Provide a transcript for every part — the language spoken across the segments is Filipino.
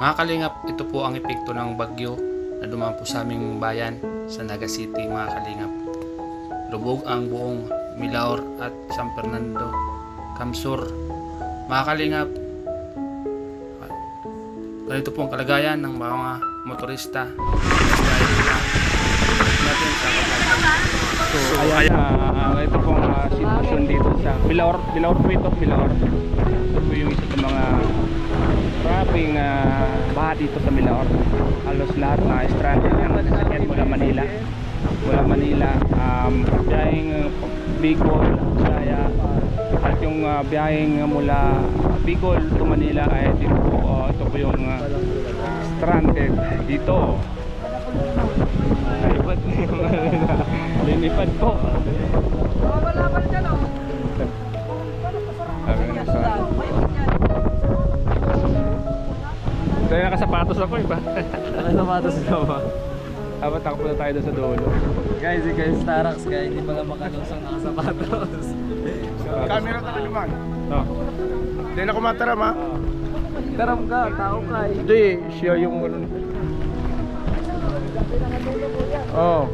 Mga kalingap, ito po ang epekto ng bagyo na dumaan po sa aming bayan sa Naga City, mga kalingap. Lubog ang buong Milaor at San Fernando, Kamsur. Mga kalingap, ganito po ang kalagayan ng mga motorista. So ayan, ito pong sitwasyon dito sa Milaor po ito, Milaor. Ito po yung isa sa mga maraming baha dito sa Milaor. Halos lahat na stranded yan sasakyan mula Manila, biyaheng Bicol, Bisaya, at yung biyaheng mula Bicol to Manila ay dito po, ito po yung stranded dito. Linipad po. Wala dyan o. Tayo nakasapatos ako iba. Nakasapatos ka ba? Dapat takpo na tayo doon sa dulo. Guys, ikaw yung Staraks kaya hindi pala makalusong nakasapatos. Camera talaga man. Oh. Hindi na kumataram ha. Karam ka, tao ka eh. Hindi, siya yung... Oh.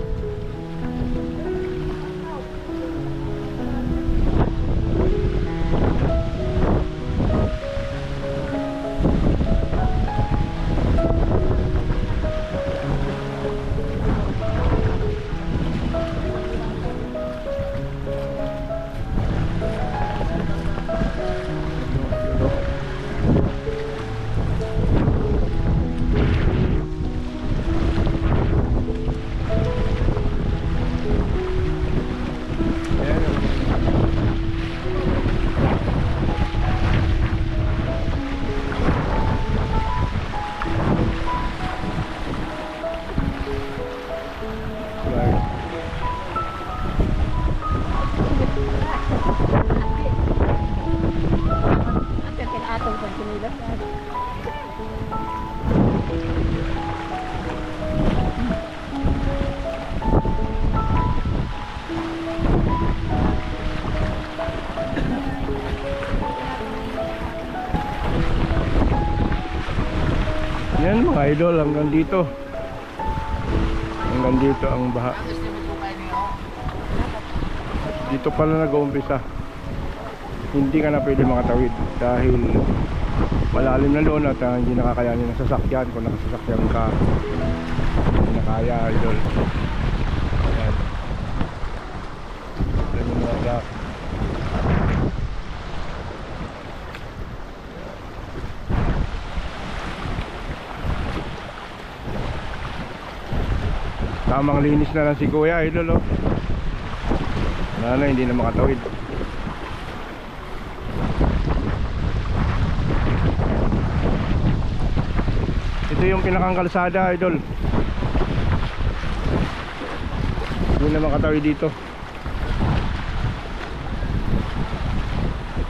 Yan mga idol, hanggang dito ang baha. Dito pala nag-uumpisa. Hindi ka na pwede makatawid dahil malalim na doon at hindi nakakayanin ng sasakyan. Kung nakasasakyan ka, hindi na kaya, idol. Ayan. Ayan yung mga dak. Tamang linis na lang si kuya, idol, oh. Wala na, hindi na makatawid. Ito yung pinakang kalsada, idol. Hindi na makatawid dito.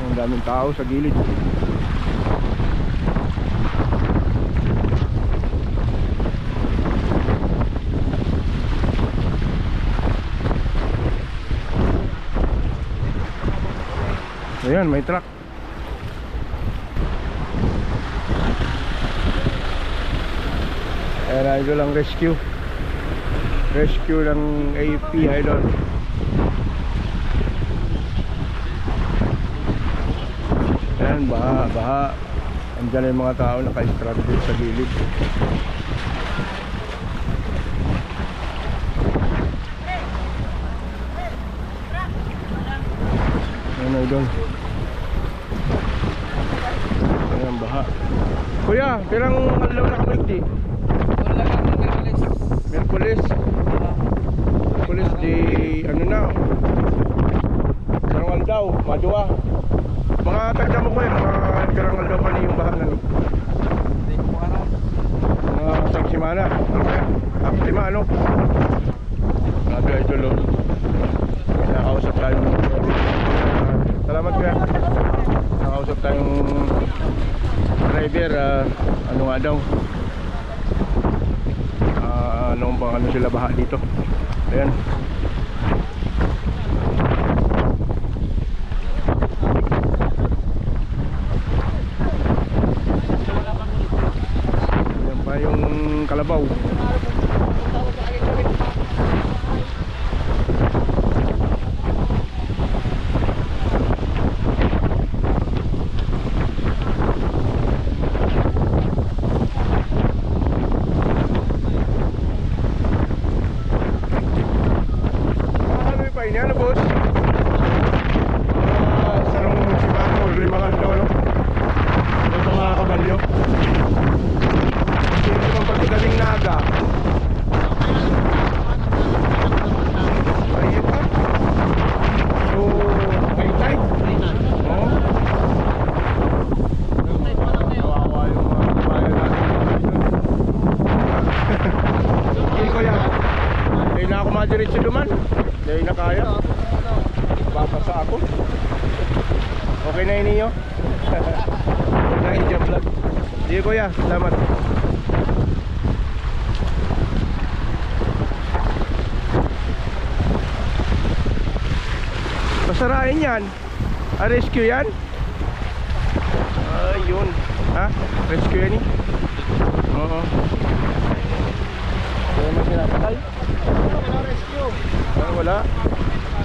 Ang daming tao sa gilid. Ayan, may truck. Ayan, idol, ang rescue ng AP, idol. Ayan, baha. Andyan yung mga tao naka-stranded sa gilid. Ayan, idol. Ayan, baha. Kuya, pirang alaw na kamig di? Wala lang ng Merkulis. Merkulis di ano na? Pirang aldaw, madua. Mga tagda mo ko eh, mga pirang aldaw pa yung baha na no? Hindi ko alam. Mga isang simana. Ano kaya? 5, ano? Grabe, idol, oh. Nakausap tayo. Salamat kuya. Nakausap tayong driver, ano nga daw, ano sila baha dito. Ayan. kalabaw. Ano yung pain yan, boss? Sarong simano, limangan daw, no? Ito mga kabalyo. Hindi naman pagkagaling naga. Ayun ka. So, may tide. Oo. Kawawa yung mga kabayan natin. Hindi ko yan. Dahil na ako madiretso duman. Dahil na kaya. Babasa ako. Okay na yun niyo? Na India vlog. Sige kuya, salamat. Pasarain yan. Rescue yan? Ayun. Ha? Rescue yan eh? Oo. Kaya mo sinapatay? Walang rescue. Wala.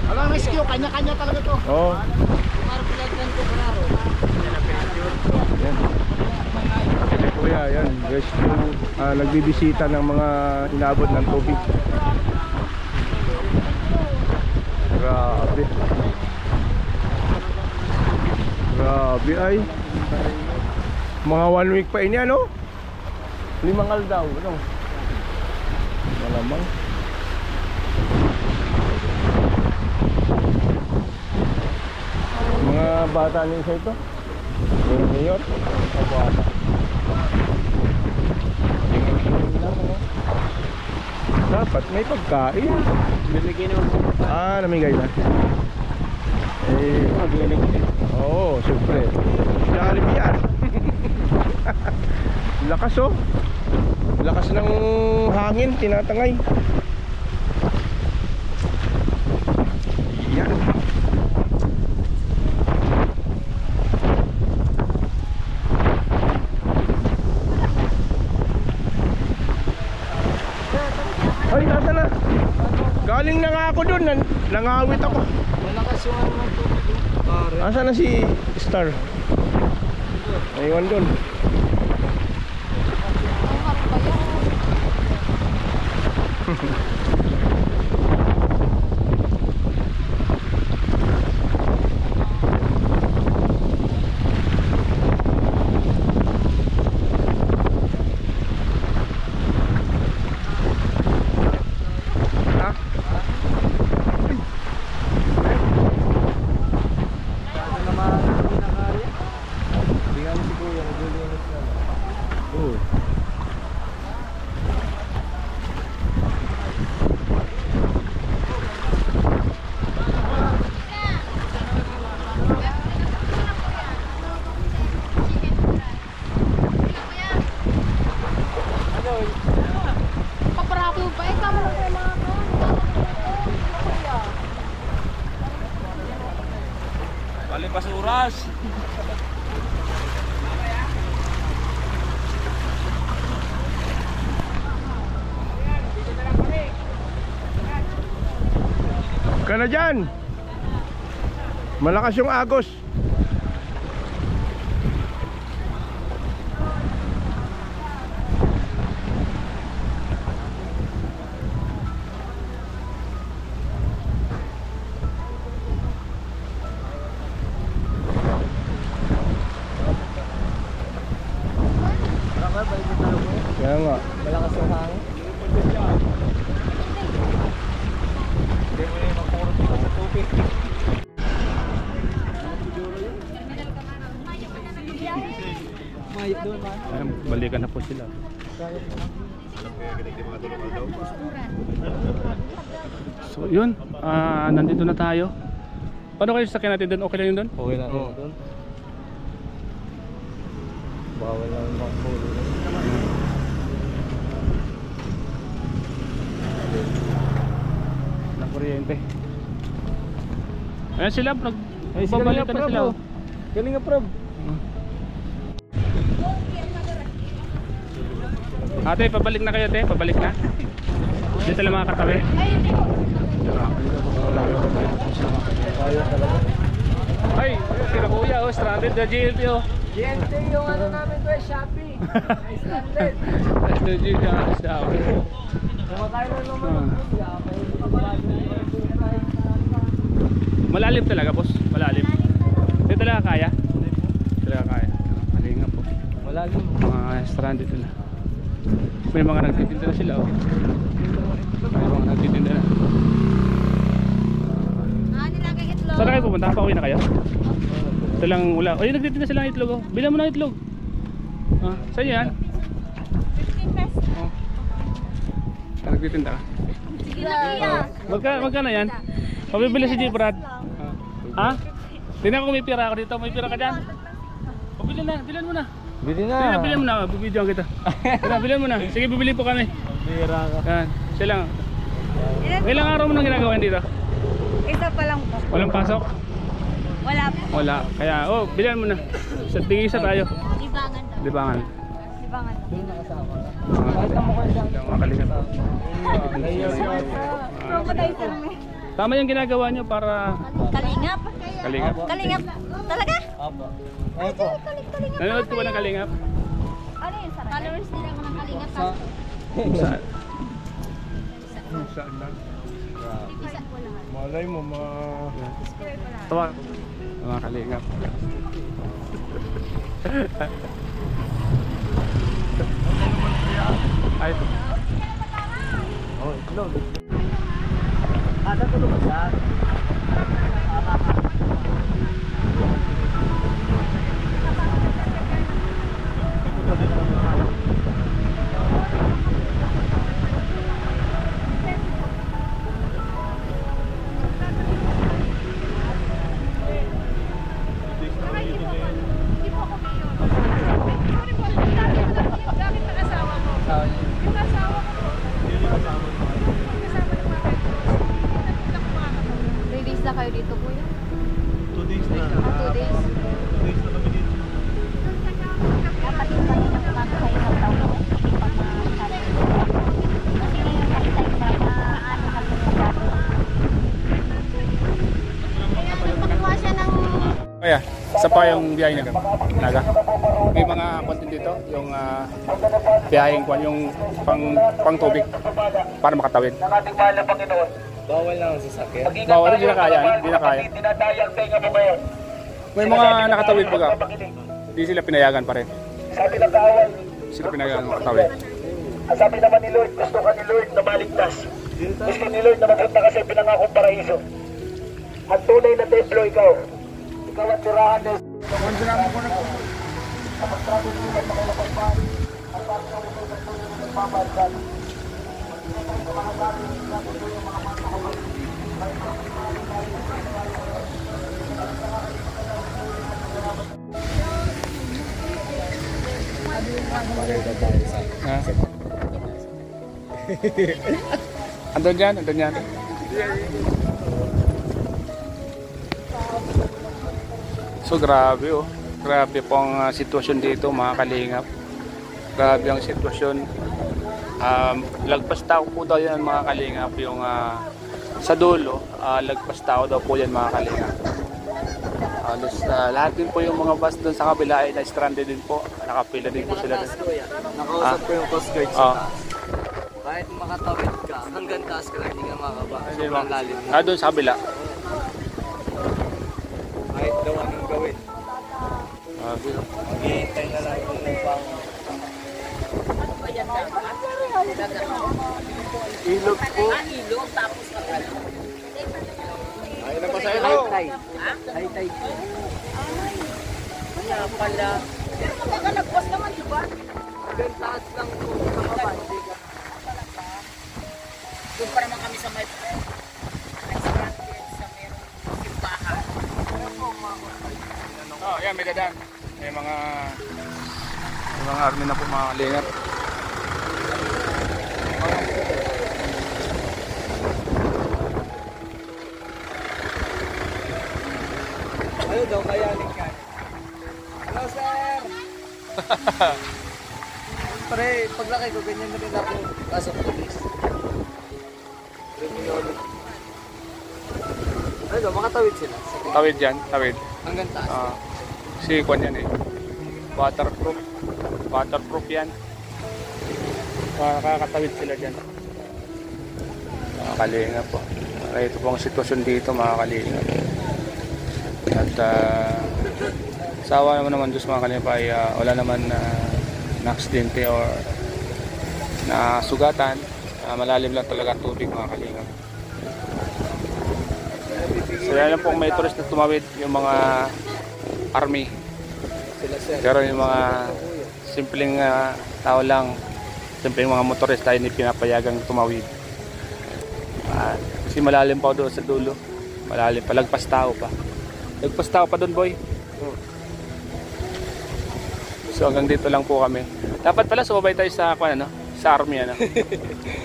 Walang rescue, kanya-kanya talaga to. Oo. Parang pinagdan ko panaro. Yan. Kasi kuya, yan. Rescue. Nagbibisita ng mga inabot ng tubig. Grabe. Grabe ay. Mga 1 week pa ini ano? 5 daw, ano? Malamang. Mga bata niyo sa ito? Yung mayor? O bata? Dapat may pagkain. Bibigyan naman. Namigay na. Oo, siyempre. Lalim yan. Lakas oh. Lakas ng hangin, tinatangay. Yan. Ay, nasa na? Galing na nga ako dun, nangawit ako. Malakas yung ano ng tubig. Pare. Asa na si Star? Aywan dun. Palipasuras. Ka na dyan. Malakas yung agos. Kaya nga. Malakas yung hangin. Mayip doon man. Ayan, balikan na po sila. So yun, nandito na tayo. Paano kayo sakyan natin doon? Okay lang yun doon? Okay na doon. Bawal lang yung makapulong. Ng kuryente. Ayan sila, Ay, nagbabalikan na sila. Galing nga prob. Ate, pabalik na kayo, te. Pabalik na. Dito lang mga katabi. Ay, sila kuya, oh, stranded na GLT, oh. GNT yung ano namin ko, Shopee. Ay, standard. Stranded na Shopee. Kumakain na naman ng kuya. Malalim talaga, boss. Malalim. Hindi talaga kaya. Hindi talaga kaya. Kalinga po. Malalim. Mga stranded na. May mga nagtitinda na sila, oh. May mga nagtitinda na. Nilagay itlog. Saan na kayo pupunta? Pauwi na kayo? Ito lang wala. Ay, nagtitinda sila ng itlog, oh. Bilan mo ng itlog. Ah, saan yan? 15 pesos. Oh. Saan nagtitinda ka? Sige na kuya. Magkano yan? Pabibili si J. Brad. Ha? Tingnan ko may pira ako dito. May pira ka dyan? Pabili na. Bilan mo na. Bili Bilan mo na. Bibidyoan kita. Bilan mo na. Sige, bibili po kami. Bira ka. Yan. Siya lang. Ilang araw mo nang ginagawa dito? Isa pa lang po. Walang pasok? Wala po. Wala. Kaya, oh, bilan mo na. Sa tingisa tayo. Libangan daw. Libangan. Libangan daw. Mga kalingap. Crocodile mo. Tama yung ginagawa nyo para Kalingap. kalingap. Kalingap. Talaga? Opo. Ay, kalingap. Nanonood ko ba ng kalingap? Ano yun? Followers nila ako ng kalingap. Saan? Saan lang? Isa po lang. Malay mo, Square po lang. Tawa. Mga kalingap. Ay, Oh, itlog. Natutulog ka sa? Hindi po ako mayor. Sorry po. Gamit ng asawa mo. Yung asawa ko po. Kasama ng mga friends. 3 days na kayo dito, kuya? 2 days na. 2 days? 2 days na kami dito. Kapatid kami na kumakain ng tao ko. Kasi yung nakita yung ano na nakuha siya ng... kaya, isa pa yung biyahe niya. Naga. May mga content dito, yung biyaheng kwan, yung pang tubig para makatawid. Bawal lang ang sasakyan. Bawal, hindi na kaya, hindi na kaya. May mga nakatawid baga. Hindi sila pinayagan pa rin. Sabi ng kaaway, Sila pinayagan makatawid. ang sabi naman ni Lord, gusto ka ni Lord na maligtas. Gusto ni Lord na mapunta ka sa pinangakong paraiso. Ang tunay na templo ikaw. Ikaw ang tirahan ng... Ha? Andun yan, andun yan. So grabe oh. Grabe po ang sitwasyon dito mga kalingap. Grabe ang sitwasyon. Lagpas tao po daw yan mga kalingap. Yung sa dulo, lagpas tao daw po yan mga kalingap. Halos lahat din po yung mga bus doon sa kabila ay na-stranded din po. Nakapila din po sila doon. Nakausap ko yung coast guard sa Ah. taas. Kahit makatawid ka, hanggang taas ka lang, hindi ka makakaba. Sobrang lalim na. Doon sa kabila. Kahit daw anong gawin. Grabe. Maghihintay na lang kung pang... Ilog po. Ay, na pa sa'yo. Tay. Ay, tay. Kaya pala. Pero makakalagpas naman, di ba? Hanggang taas lang po. Nakababa. Doon pa naman kami sa may sa merong simbahan. Oh, yan may dadan. May mga army na po mga kalingap. Ano daw kayanin ka? Hello, sir! Pre, paglaki ko, ganyan na rin ako. Kaso police. Ano, makatawid sila. Tawid yan, tawid. Hanggang taas. Kasi kwan yan eh. Waterproof. Waterproof yan. Makakatawid sila dyan. Mga kalinga po. Ito po ang sitwasyon dito mga kalinga. At sawa naman Diyos mga kalinga ay wala naman na-aksidente or na sugatan. Malalim lang talaga tubig mga kalinga. So yan lang po may tourist na tumawid yung mga army. Pero yung mga simpleng tao lang, simpleng mga motorista hindi pinapayagang tumawid. Kasi malalim pa doon sa dulo. Malalim pa, lagpas tao pa. Lagpas tao pa doon, boy. So hanggang dito lang po kami. Dapat pala sumabay tayo sa ano, sa army ano.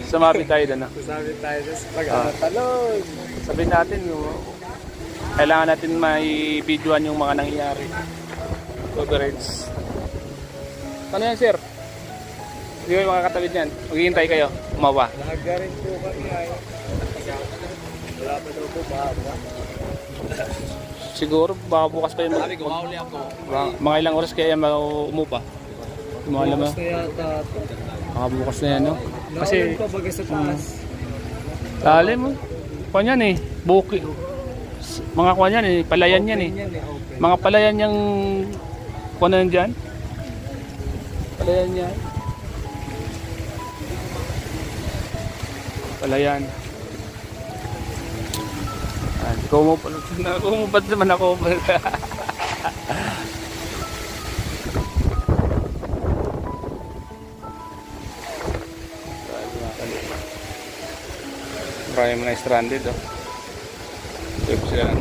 Sumabi tayo doon, no? Sabi tayo sa talon. Sabihin natin kailangan natin mai-videoan yung mga nangyayari. Coverage. Ano yan, sir? Hindi kayo makakatawid yan. Maghihintay kayo. Umawa. Nagarin po kami ay. Wala pa daw po baba. Siguro baka bukas pa yun. Sabi ko, mauli ako. Mga ilang oras kaya umupa. Mga alam mo. Bukas na yata ito. Mga bukas na yan, no? Kasi Naulan pa baga sa taas. lalim mo. Kuwan yan eh. Buki. Mga kuwan yan eh. Palayan yan eh. Yan eh, open. Mga palayan yung kuwan na dyan. Palayan yan. Palayan. Kumupad naman ako. Marami mga stranded oh. Ito sila lang.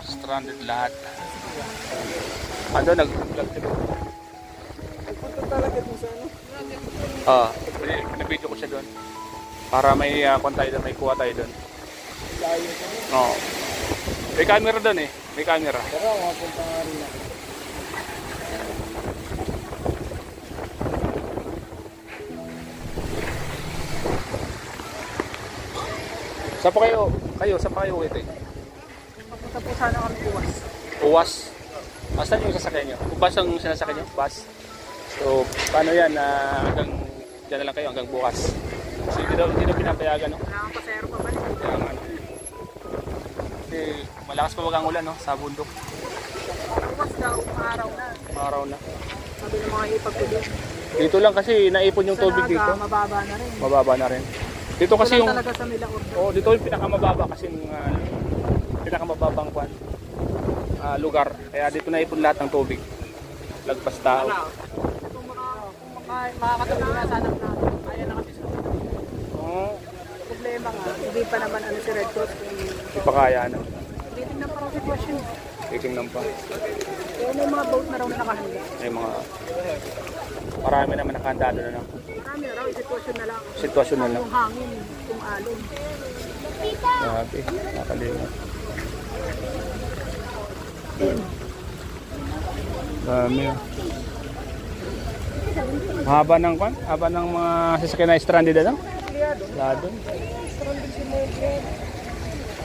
Stranded lahat. Ando nag-vlog sila. Punta talaga dun sa ano? Pinabidyo ko siya doon. Para may tayo doon, may kuha tayo doon. Oo. May camera doon eh. May camera. Pero makapunta nga rin ako. Saan pa kayo? Saan pa kayo ito eh? Papunta po sana kami Uwas. Uwas? Saan yung sasakyan nyo? Bus ang sinasakyan nyo? Bus? So, paano yan? Hanggang dyan na lang kayo hanggang bukas. Kasi hindi daw pinapayagan, no? Wala kang pasero pa ba? Kaya nga, no? Kasi malakas pa wag ang ulan, no? Sa bundok. Uwas daw, araw na. Araw na. Sabi ng mga ipagpili. Dito lang kasi naipon yung tubig dito. Mababa na rin. Mababa na rin. Dito kasi yung... talaga sa Milaor. Oh, dito yung pinakamababa kasi pinakamababang lugar. Kaya dito naipon lahat ng tubig. Lagpas tao. Kung makakatulong na sana natin. Ayan na kami sa problema nga. Hindi pa naman si Red Cross. Hindi pa kaya ano. Titignan pa raw sitwasyon. Titingnan pa. Kaya may mga boat na raw na nakahanda. May mga... Marami naman nakahanda doon, ano? Marami na raw, sitwasyon na lang. Sitwasyon na lang. Yung hangin, yung alon. Grabe, nakalimot. Dami oh. Haba ng kwan? Haba ng mga sasakyan na stranded ano? Lado.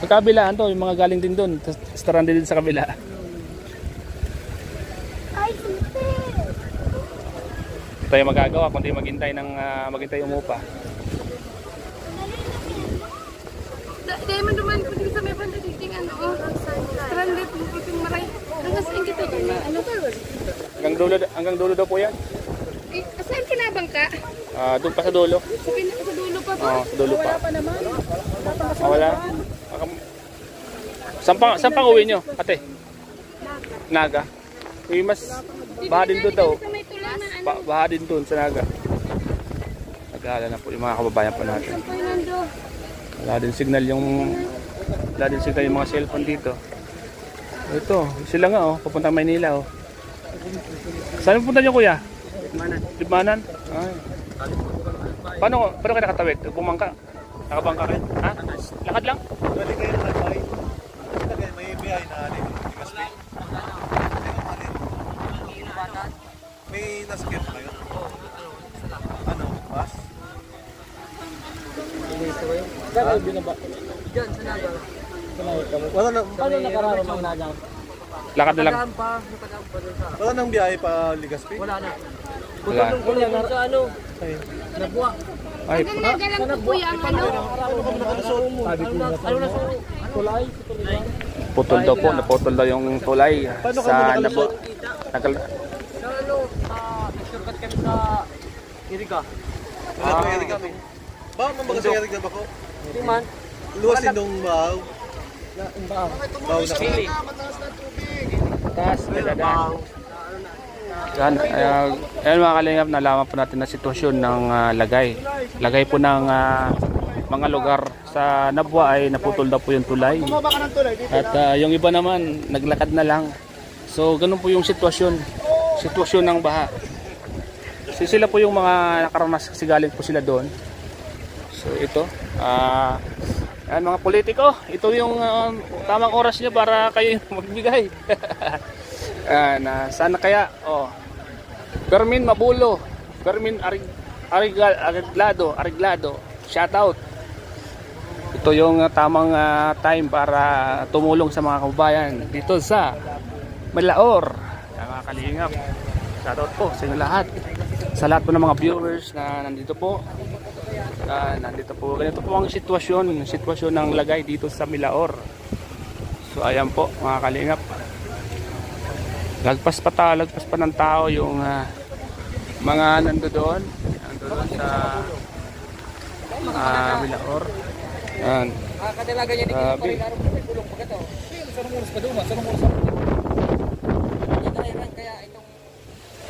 Sa kabilaan to, yung mga galing din doon, stranded din sa kabila. Ito yung magagawa kundi maghintay umupa. Dahil man duman po sa may pandating stranded mo po yung maray. Hanggang saan kita dyan? Hanggang dulo daw po yan. Eh, saan kinabang ka? Doon pa sa dulo. Sa dulo pa po? Sa dulo pa. Wala pa naman. Wala. Saan pang uwi nyo, ate? Naga. Mas baha din doon daw. Sa may tulanan. Baha din doon sa Naga. Nag-aalala na po yung mga kababayan pa natin. San Fernando. Wala din signal yung mga cellphone dito. Ito, sila nga oh, papuntang Maynila oh. Saan pupunta nyo kuya? Libmanan. Ay. Paano kayo nakatawid? Bumangka? Nakabangka kayo? Ha? Lakad lang? Pwede kayo nakatawid. May biyahe na alin. May May nasakyan pa kayo? Ano? Bus? Diyan, sa Naga. Wala nang, Paano nakararong ang Naga? Lakad na lang. Natagaan pa doon sa... wala nang biyahe pa Legazpi? Wala na. Wala. Wala na sa ano? Nagbuwa. Ay, Nagdadalang po kuya ang ano. Ano na sa tulay? putol daw po. Naputol daw yung tulay sa Nabo. Sa ano? Nag-shortcut kami sa Iriga. Wala pa Eric kami. Bakit mo mga sa Eric na ba ko? Hindi man. Luwasin nung bahaw. Bahaw na kami. Taas, dadaan. Yan, ayan mga kalingap, nalaman po natin na sitwasyon ng lagay po ng mga lugar sa Nabwa ay naputol daw po yung tulay at yung iba naman naglakad na lang. So ganun po yung sitwasyon ng baha. So, sila po yung mga nakaranas kasi galing po sila doon. So ito yan mga politiko, ito yung tamang oras niya para kayo magbigay. Sana kaya Fermin Mabulo, Fermin Ariglado, shout out. Ito yung tamang time para tumulong sa mga kababayan dito sa Malaor. Mga kalingap, shout out po sa inyo lahat, sa lahat po ng mga viewers na nandito po. Ganito po ang sitwasyon ng lagay dito sa Milaor. So ayan po mga kalingap, lagpas pa ng tao yung mga nandoon sa Milaor. Yan. Kadalaga niya dito Grabe. tulong pa ito. Sa rumulos pa doon, sa rumulos. Kaya itong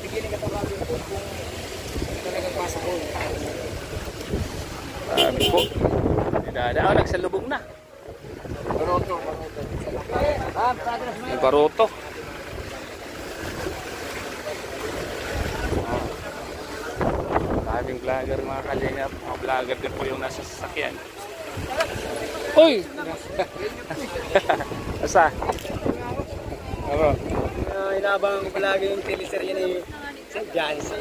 beginning at ang kung talagang pasok ko. Grabe po. Dinadaan, nagsalubong na. Baroto. Yung Baroto. Maraming vlogger mga kalingap. Mga vlogger din po yung nasa sasakyan. Uy! Asa? Ano? Inabang palagi yung teleserye ni St. Johnson.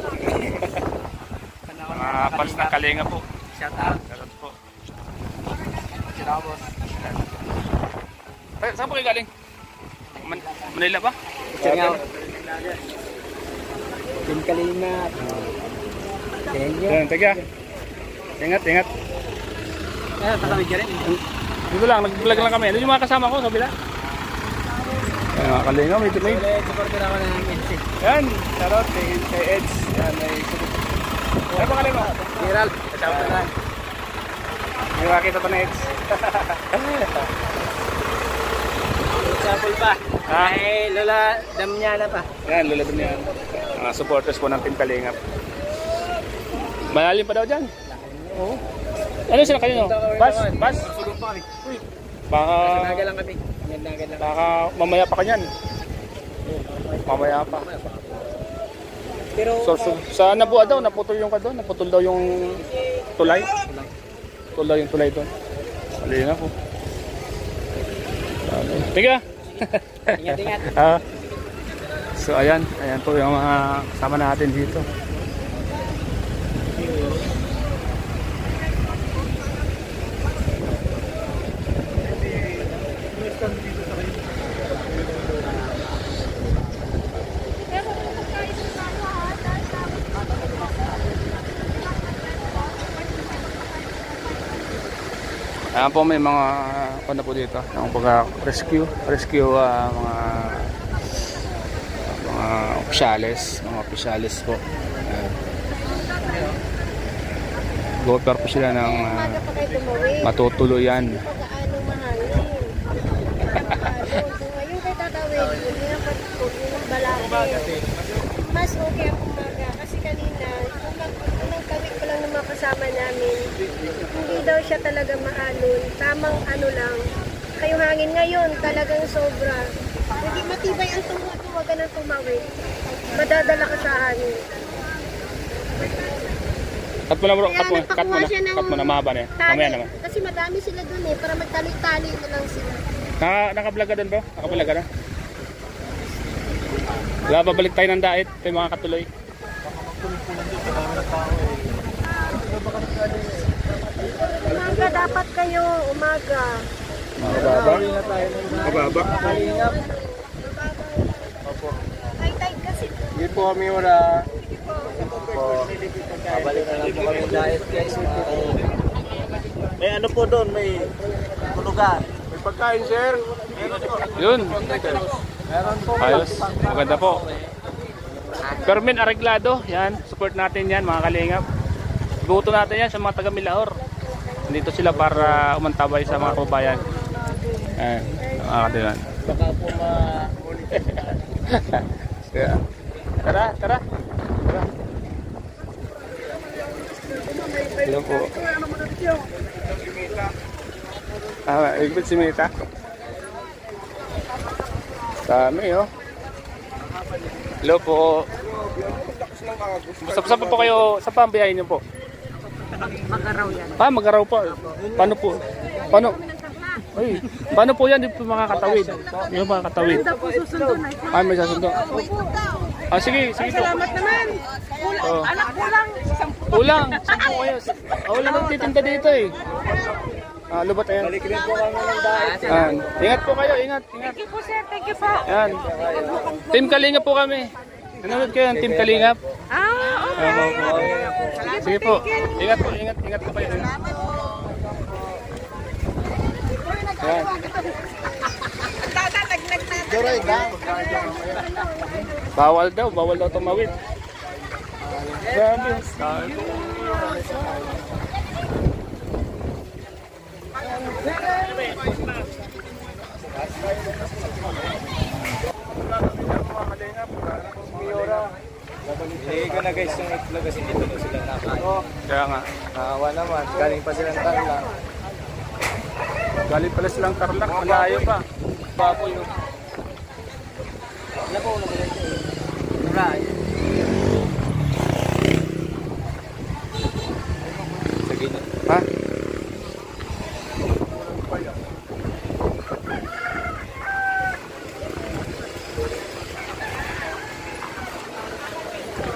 Mga fans ng Kalinga po. Shout out. Shout po. Sinabos. Saan po kayo galing? Manila ba? Singaw. Team Kalinga. Thank you. Yan, tagya. Ingat. Tatawid ka rin. Dito lang, nag-vlog lang kami. Ano yung mga kasama ko sa bila? Yan mga Kalinga, may teammate. Supporter ako ng NC. Yan, shoutout kay Eds. Yan, may support. Ano pa Kalinga? Viral. Kasama na lang. May makita pa na Eds. Example pa. Ha? Ay, Lola Damnyana pa. Yan, lula doon yan. Mga supporters po ng Team Kalingap. Malalim pa daw dyan. Oo. Ano sila kanino? Bus? Uy. Baka Naga lang kami. Naga lang. baka mamaya pa kanyan. Mamaya pa. Pero Sa Nabua daw, naputol yung doon. Naputol daw yung tulay. Naputol daw yung tulay doon. Kalingap po. Tiga. ingat. So ayan po yung mga kasama natin dito. Ayan po, may mga ano po dito, yung pagka-rescue mga opisyalis po. Go-offer po sila ng matutuluyan. Pag-ano mahangin. Ngayon kay tatawid, yung balaki. Mas okay ang umaga. Kasi kanina, unang kawit ko lang ng mga kasama namin, hindi daw siya talaga maalon. Tamang ano lang. Kayo hangin ngayon, talagang sobra. Hindi matibay ang tumuto, wag ka nang tumawid. Madadala ka sa hangin. Cut mo na bro, Kaya nagpakuha siya ng cut mo na mahaba na yan. tali. Mamaya naman. Kasi madami sila dun eh, para magtali-tali na lang sila. Naka-vlog ka doon bro? Naka-vlog ka na? Wala, babalik tayo ng dait. Ito yung mga katuloy. Umaga dapat kayo, umaga. Mababa? Mababa? Tay kasi. Hindi po kami wala. Babalik na lang po kami diet guys. May ano po doon, may tulugan. May pagkain, sir. Yun. Ayos. Maganda po. Carmen Areglado. Yan. Support natin yan mga kalingap. Buto natin yan sa mga taga Milaor. Nandito sila para umantabay sa mga kababayan. Ayan. Mga katilan. Baka po Kaya, tara, tara. Tara. Hello po. Igbit si Mita. Dami oh. Hello po. Saan po kayo? Saan pa ang biyahe niyo po? Magaraw yan. Magaraw po. Paano po? Paano? Ay, paano po yan? Yung mga katawid. Yung mga katawid. May sasundo. Sige, sige po. Salamat naman. Anak kulang. Kulang. Saan po kayo? Wala nang titinda dito eh. Lubot ayan. balik rin po kami ng diet. Ayan. Ingat po kayo, ingat. Thank you po, sir. Thank you po. Ayan. Team Kalingap po kami. Nanonood kayo ng Team Kalingap. Okay. Sige po. Ingat po, ingat. Ingat po kayo. Ayan. Bawal daw tumawid. Grabe. Hindi ko na guys yung itlog kasi dito na sila nakain. Kaya nga. Nakawa naman. Galing pa silang Tarla. Galing pala silang Tarlac. Malayo pa. Baboy yun. Wala po ulo ba dito? Right. Sige na. Ha?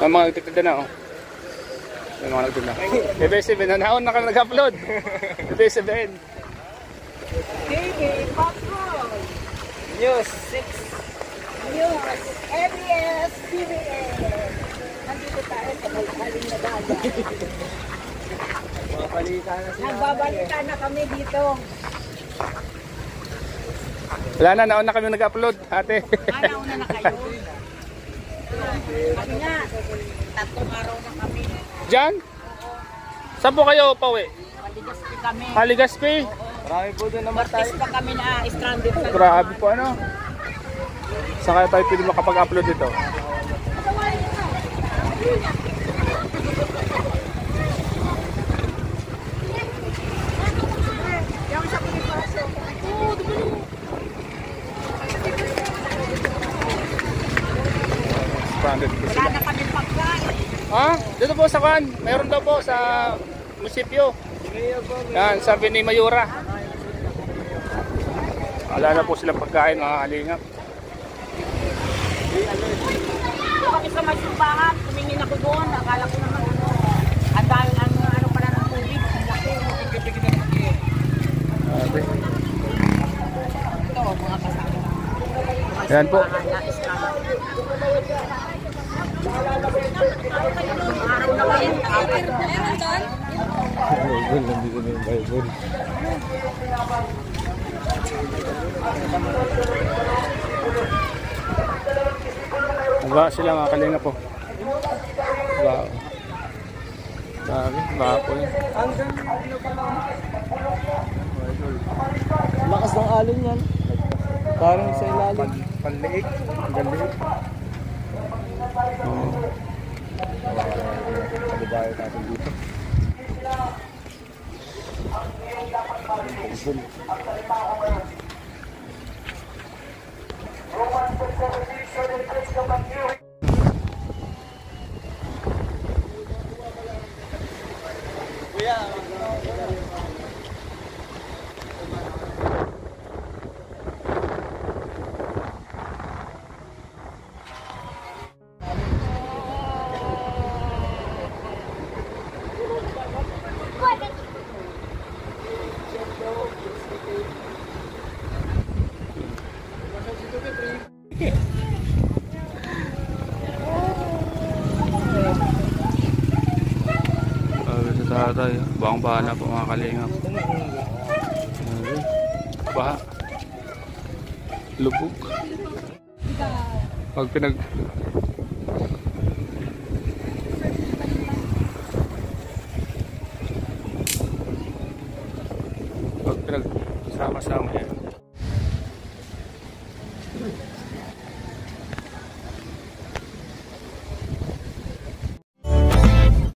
May mga nagtitinda na oh. May mga nagtitinda. TV7 na naon na kami nag-upload. TV7. TV, Popcorn. News 6. News, ABS, CBS. Nandito tayo sa Malakaling na dagat. Mga palita na sila. Nagbabalita na kami dito. Wala na, naon na kami nag-upload, ate. Nauna na kayo. Kami nga, 3 araw na kami. Diyan? Saan po kayo pauwi? Maligaspi kami. Haligaspi? Marami po doon namatay. Martes pa kami na stranded sa Grabe po ano. Saan kaya tayo pwede makapag-upload dito? Wala na kami pagkain. Dito po sa kan, mayroon daw po sa munisipyo. Yan, sabi ni Mayura. Wala na po silang pagkain mga kalingap. Kami sa may simbahan, tumingin ako doon. Akala ko naman ang dahil ano pala ng tubig. Ang laki. Ito, mga kasama. Yan po. Araw na kayo. Meron doon? Ba sila mga kalinga po. Wow. Sabi, baka po yun. Lakas ng alon yan. Parang sa ilalim. Panliig. Hanggang liig. Kalibayo natin dito. tayo. Bawang-baha na po mga kalingap. Baha. Lubog. Pag pinagsama-sama yan.